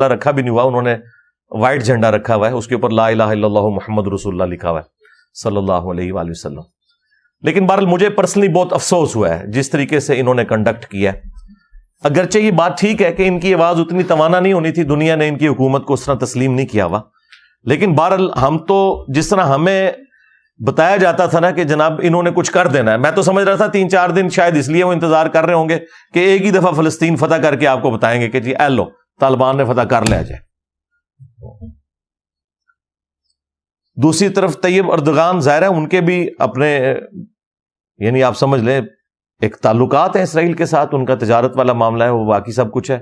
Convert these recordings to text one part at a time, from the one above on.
رکھا بھی نہیں ہوا, انہوں نے وائٹ جھنڈا رکھا ہوا ہے, اس کے اوپر لا الہ الا اللہ محمد رسول اللہ لکھا ہوا ہے صلی اللہ علیہ وآلہ وسلم. لیکن بہرحال مجھے پرسنلی بہت افسوس ہوا ہے جس طریقے سے انہوں نے کنڈکٹ کیا ہے. اگرچہ یہ بات ٹھیک ہے کہ ان کی آواز اتنی توانا نہیں ہونی تھی, دنیا نے ان کی حکومت کو اس طرح تسلیم نہیں کیا ہوا, لیکن بہرحال ہم تو جس طرح ہمیں بتایا جاتا تھا نا کہ جناب انہوں نے کچھ کر دینا ہے, میں تو سمجھ رہا تھا 3-4 دن شاید اس لیے وہ انتظار کر رہے ہوں گے کہ ایک ہی دفعہ فلسطین فتح کر کے آپ کو بتائیں گے کہ جی اے لو طالبان نے فتح کر لیا جائے. دوسری طرف طیب اردغان ظاہر ہے ان کے بھی اپنے یعنی آپ سمجھ لیں ایک تعلقات ہیں اسرائیل کے ساتھ, ان کا تجارت والا معاملہ ہے, وہ باقی سب کچھ ہے,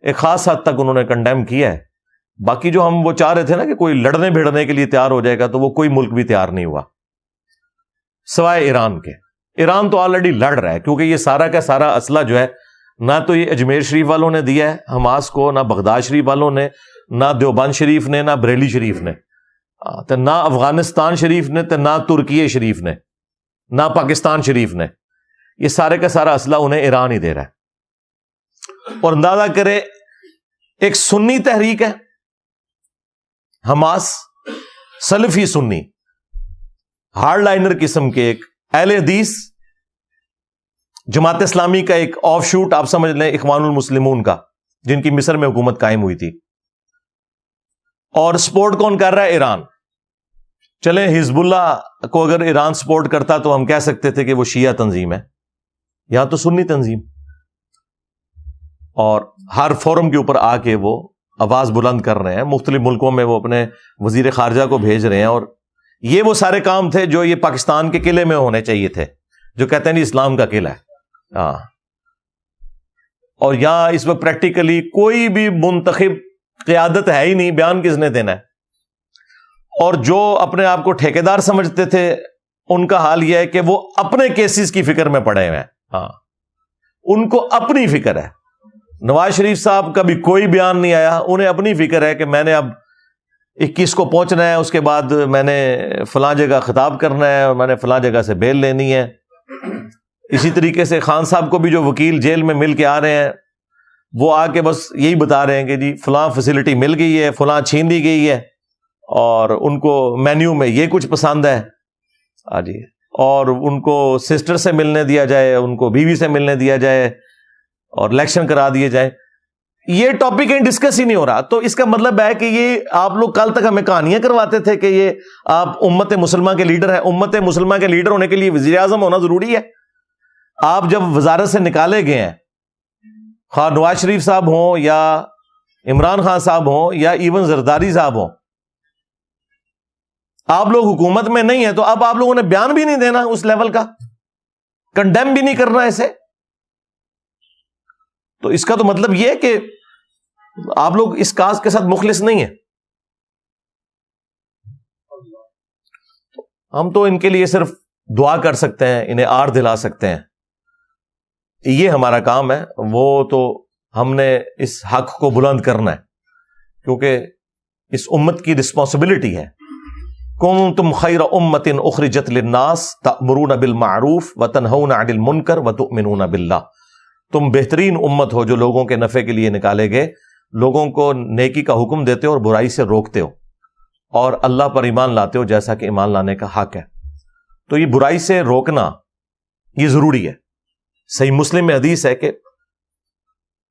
ایک خاص حد تک انہوں نے کنڈیم کیا ہے. باقی جو ہم وہ چاہ رہے تھے نا کہ کوئی لڑنے بھیڑنے کے لیے تیار ہو جائے گا, تو وہ کوئی ملک بھی تیار نہیں ہوا سوائے ایران کے. ایران تو آلریڈی لڑ رہا ہے کیونکہ یہ سارا کا سارا اسلحہ جو ہے نہ تو یہ اجمیر شریف والوں نے دیا ہے حماس کو, نہ بغداد شریف والوں نے, نہ دیوبند شریف نے, نہ بریلی شریف نے, تو نہ افغانستان شریف نے, تو نہ ترکی شریف نے, نہ پاکستان شریف نے. یہ سارے کا سارا اسلحہ انہیں ایران ہی دے رہا ہے. اور اندازہ کرے ایک سنی تحریک ہے حماس, سلفی سنی ہارڈ لائنر قسم کے, ایک اہل حدیث جماعت اسلامی کا ایک آف شوٹ آپ سمجھ لیں اخوان المسلمون کا, جن کی مصر میں حکومت قائم ہوئی تھی, اور سپورٹ کون کر رہا ہے؟ ایران. چلیں حزب اللہ کو اگر ایران سپورٹ کرتا تو ہم کہہ سکتے تھے کہ وہ شیعہ تنظیم ہے, یہاں تو سنی تنظیم, اور ہر فورم کے اوپر آ کے وہ آواز بلند کر رہے ہیں, مختلف ملکوں میں وہ اپنے وزیر خارجہ کو بھیج رہے ہیں, اور یہ وہ سارے کام تھے جو یہ پاکستان کے قلعے میں ہونے چاہیے تھے, جو کہتے ہیں اسلام کا قلعہ ہے. ہاں, اور یہاں اس وقت پریکٹیکلی کوئی بھی منتخب قیادت ہے ہی نہیں, بیان کس نے دینا ہے؟ اور جو اپنے آپ کو ٹھیکیدار سمجھتے تھے ان کا حال یہ ہے کہ وہ اپنے کیسز کی فکر میں پڑے ہوئے ہیں. ہاں, ان کو اپنی فکر ہے. نواز شریف صاحب کا بھی کوئی بیان نہیں آیا, انہیں اپنی فکر ہے کہ میں نے اب 21 کو پہنچنا ہے, اس کے بعد میں نے فلاں جگہ خطاب کرنا ہے, اور میں نے فلاں جگہ سے بیل لینی ہے. اسی طریقے سے خان صاحب کو بھی جو وکیل جیل میں مل کے آ رہے ہیں وہ آ کے بس یہی بتا رہے ہیں کہ جی فلاں فیسلٹی مل گئی ہے, فلاں چھین دی گئی ہے, اور ان کو مینیو میں یہ کچھ پسند ہے جی, اور ان کو سسٹر سے ملنے دیا جائے, ان کو بیوی سے ملنے دیا جائے, اور الیکشن کرا دیے جائیں. یہ ٹاپک کہیں ڈسکس ہی نہیں ہو رہا. تو اس کا مطلب ہے کہ یہ آپ لوگ کل تک ہمیں کہانیاں کرواتے تھے کہ یہ آپ امت مسلمہ کے لیڈر ہیں. امت مسلمہ کے لیڈر ہونے کے لیے وزیر اعظم ہونا ضروری ہے. آپ جب وزارت سے نکالے گئے ہیں, خواہ نواز شریف صاحب ہوں یا عمران خان صاحب ہوں یا ایون زرداری صاحب ہوں, آپ لوگ حکومت میں نہیں ہیں, تو اب آپ لوگوں نے بیان بھی نہیں دینا اس لیول کا, کنڈیم بھی نہیں کرنا اسے. تو اس کا تو مطلب یہ ہے کہ آپ لوگ اس کاز کے ساتھ مخلص نہیں ہیں. ہم تو ان کے لیے صرف دعا کر سکتے ہیں, انہیں آر دلا سکتے ہیں, یہ ہمارا کام ہے. وہ تو ہم نے اس حق کو بلند کرنا ہے, کیونکہ اس امت کی رسپانسبلٹی ہے. کنتم خیر امۃ اخرجت للناس تأمرون بالمعروف وتنہون عن المنکر وتؤمنون باللہ. تم بہترین امت ہو جو لوگوں کے نفع کے لیے نکالے گئے, لوگوں کو نیکی کا حکم دیتے ہو اور برائی سے روکتے ہو, اور اللہ پر ایمان لاتے ہو جیسا کہ ایمان لانے کا حق ہے. تو یہ برائی سے روکنا یہ ضروری ہے. صحیح مسلم میں حدیث ہے کہ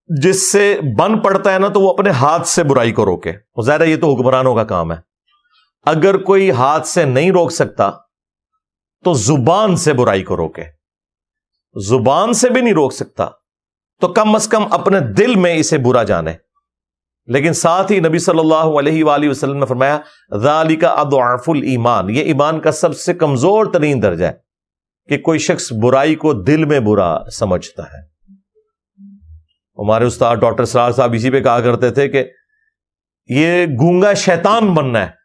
جس سے بن پڑتا ہے نا تو وہ اپنے ہاتھ سے برائی کو روکے. ظاہر ہے یہ تو حکمرانوں کا کام ہے. اگر کوئی ہاتھ سے نہیں روک سکتا تو زبان سے برائی کو روکے. زبان سے بھی نہیں روک سکتا تو کم از کم اپنے دل میں اسے برا جانے. لیکن ساتھ ہی نبی صلی اللہ علیہ وآلہ وسلم نے فرمایا ذالک اضعف الایمان, یہ ایمان کا سب سے کمزور ترین درجہ ہے کہ کوئی شخص برائی کو دل میں برا سمجھتا ہے. ہمارے استاد ڈاکٹر اسرار صاحب اسی پہ کہا کرتے تھے کہ یہ گونگا شیطان بننا ہے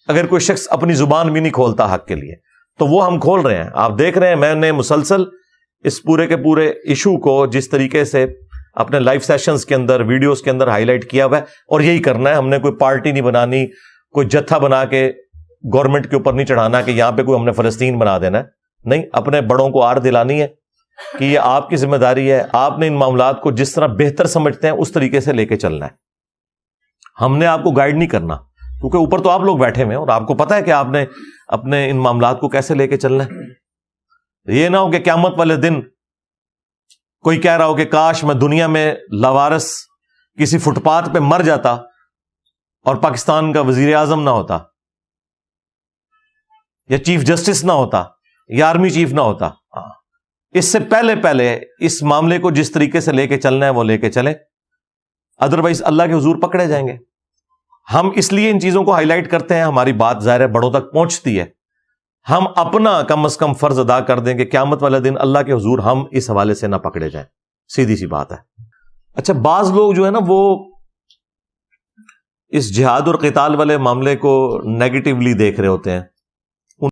اگر کوئی شخص اپنی زبان بھی نہیں کھولتا حق کے لیے. تو وہ ہم کھول رہے ہیں. آپ دیکھ رہے ہیں میں نے مسلسل اس پورے کے پورے ایشو کو جس طریقے سے اپنے لائیو سیشنز کے اندر ویڈیوز کے اندر ہائی لائٹ کیا ہوا ہے, اور یہی کرنا ہے. ہم نے کوئی پارٹی نہیں بنانی, کوئی جتھا بنا کے گورنمنٹ کے اوپر نہیں چڑھانا کہ یہاں پہ کوئی ہم نے فلسطین بنا دینا ہے. نہیں, اپنے بڑوں کو آر دلانی ہے کہ یہ آپ کی ذمہ داری ہے. آپ نے ان معاملات کو جس طرح بہتر سمجھتے ہیں اس طریقے سے لے کے چلنا ہے. ہم نے آپ کو گائیڈ نہیں کرنا، کیونکہ اوپر تو آپ لوگ بیٹھے ہوئے ہیں اور آپ کو پتا ہے کہ آپ نے اپنے ان معاملات کو کیسے لے کے چلنا ہے۔ یہ نہ ہو کہ قیامت والے دن کوئی کہہ رہا ہو کہ کاش میں دنیا میں لاوارث کسی فٹ پاتھ پہ مر جاتا اور پاکستان کا وزیر اعظم نہ ہوتا، یا چیف جسٹس نہ ہوتا، یا آرمی چیف نہ ہوتا۔ اس سے پہلے اس معاملے کو جس طریقے سے لے کے چلنا ہے وہ لے کے چلیں، ادروائز اللہ کے حضور پکڑے جائیں گے۔ ہم اس لیے ان چیزوں کو ہائی لائٹ کرتے ہیں، ہماری بات ظاہر ہے بڑوں تک پہنچتی ہے، ہم اپنا کم از کم فرض ادا کر دیں کہ قیامت والے دن اللہ کے حضور ہم اس حوالے سے نہ پکڑے جائیں، سیدھی سی بات ہے۔ اچھا، بعض لوگ جو ہے نا وہ اس جہاد اور قتال والے معاملے کو نیگیٹولی دیکھ رہے ہوتے ہیں